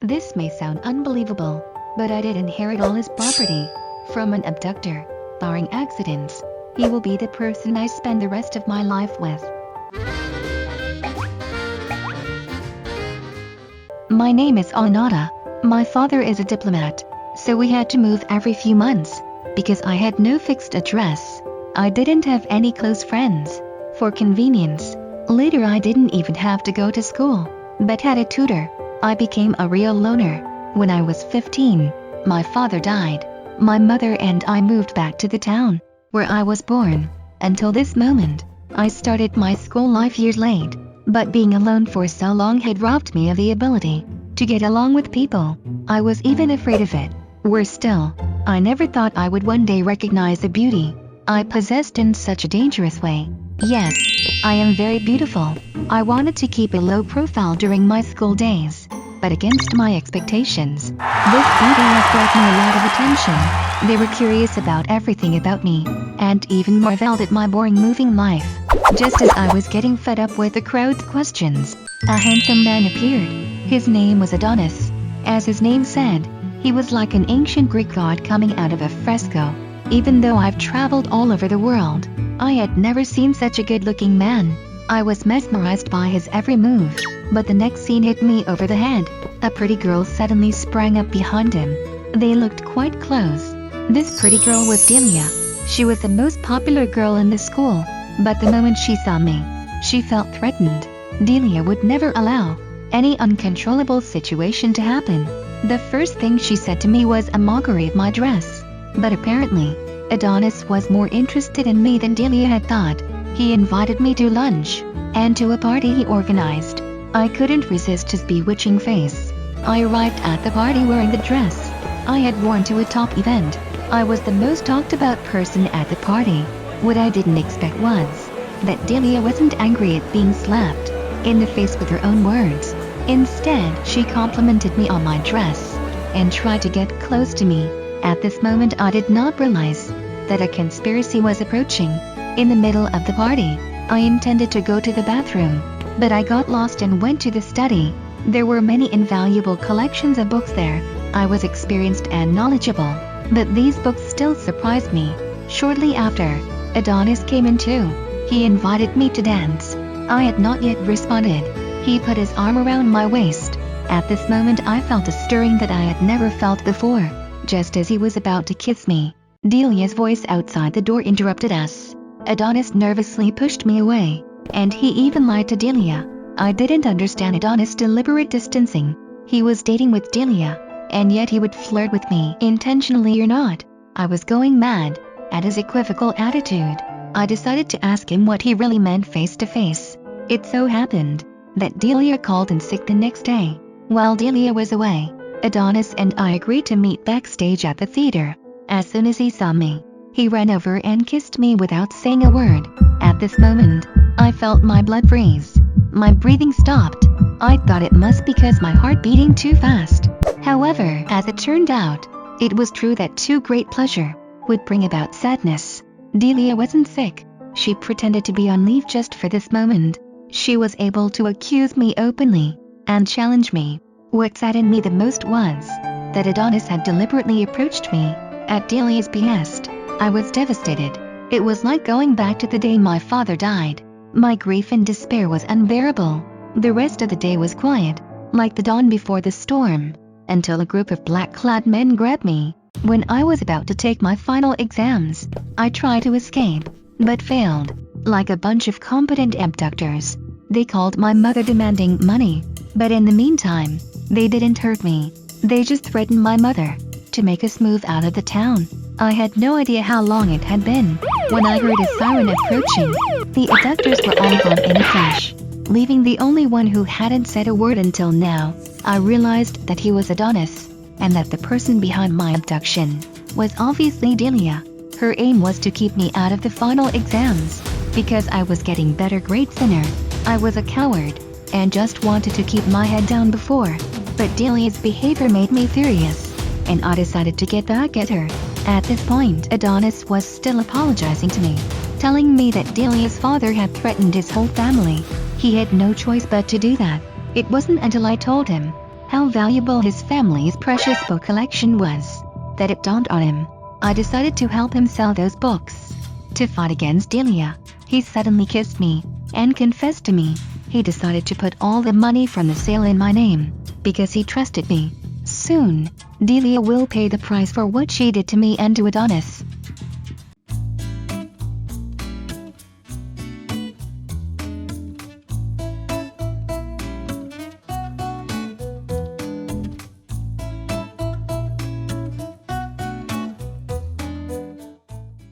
This may sound unbelievable, but I did inherit all his property from an abductor. Barring accidents, he will be the person I spend the rest of my life with. My name is Anata. My father is a diplomat, so we had to move every few months. Because I had no fixed address, I didn't have any close friends. For convenience, later I didn't even have to go to school, but had a tutor. I became a real loner. When I was 15, my father died. My mother and I moved back to the town where I was born. Until this moment, I started my school life years late, but being alone for so long had robbed me of the ability to get along with people. I was even afraid of it. Worse still, I never thought I would one day recognize the beauty I possessed in such a dangerous way. Yes, I am very beautiful. I wanted to keep a low profile during my school days, but against my expectations, this beauty has brought me a lot of attention. They were curious about everything about me, and even marveled at my boring moving life. Just as I was getting fed up with the crowd's questions, a handsome man appeared. His name was Adonis. As his name said, he was like an ancient Greek god coming out of a fresco. Even though I've traveled all over the world, I had never seen such a good-looking man. I was mesmerized by his every move, but the next scene hit me over the head. A pretty girl suddenly sprang up behind him. They looked quite close. This pretty girl was Delia. She was the most popular girl in the school, but the moment she saw me, she felt threatened. Delia would never allow any uncontrollable situation to happen. The first thing she said to me was a mockery of my dress. But apparently, Adonis was more interested in me than Delia had thought. He invited me to lunch and to a party he organized. I couldn't resist his bewitching face. I arrived at the party wearing the dress I had worn to a top event. I was the most talked about person at the party. What I didn't expect was that Delia wasn't angry at being slapped in the face with her own words. Instead, she complimented me on my dress and tried to get close to me. At this moment, I did not realize that a conspiracy was approaching. In the middle of the party, I intended to go to the bathroom, but I got lost and went to the study. There were many invaluable collections of books there. I was experienced and knowledgeable, but these books still surprised me. Shortly after, Adonis came in too. He invited me to dance. I had not yet responded. He put his arm around my waist. At this moment, I felt a stirring that I had never felt before. Just as he was about to kiss me, Delia's voice outside the door interrupted us. Adonis nervously pushed me away, and he even lied to Delia. I didn't understand Adonis' deliberate distancing. He was dating with Delia, and yet he would flirt with me intentionally or not. I was going mad at his equivocal attitude. I decided to ask him what he really meant face to face. It so happened that Delia called in sick the next day. While Delia was away, Adonis and I agreed to meet backstage at the theater. As soon as he saw me, he ran over and kissed me without saying a word. At this moment, I felt my blood freeze. My breathing stopped. I thought it must be because my heart beating too fast. However, as it turned out, it was true that too great pleasure would bring about sadness. Delia wasn't sick. She pretended to be on leave just for this moment. She was able to accuse me openly and challenge me. What saddened me the most was that Adonis had deliberately approached me at Delia's behest. I was devastated. It was like going back to the day my father died. My grief and despair was unbearable. The rest of the day was quiet, like the dawn before the storm, until a group of black-clad men grabbed me. When I was about to take my final exams, I tried to escape, but failed. Like a bunch of competent abductors, they called my mother demanding money. But in the meantime, they didn't hurt me. They just threatened my mother to make us move out of the town. I had no idea how long it had been when I heard a siren approaching. The abductors were all gone in a flash, leaving the only one who hadn't said a word until now. I realized that he was Adonis, and that the person behind my abduction was obviously Delia. Her aim was to keep me out of the final exams, because I was getting better grades than her. I was a coward, and just wanted to keep my head down before. But Delia's behavior made me furious, and I decided to get back at her. At this point, Adonis was still apologizing to me, telling me that Delia's father had threatened his whole family. He had no choice but to do that. It wasn't until I told him how valuable his family's precious book collection was, that it dawned on him. I decided to help him sell those books. To fight against Delia, he suddenly kissed me and confessed to me he decided to put all the money from the sale in my name, because he trusted me. Soon, Delia will pay the price for what she did to me and to Adonis.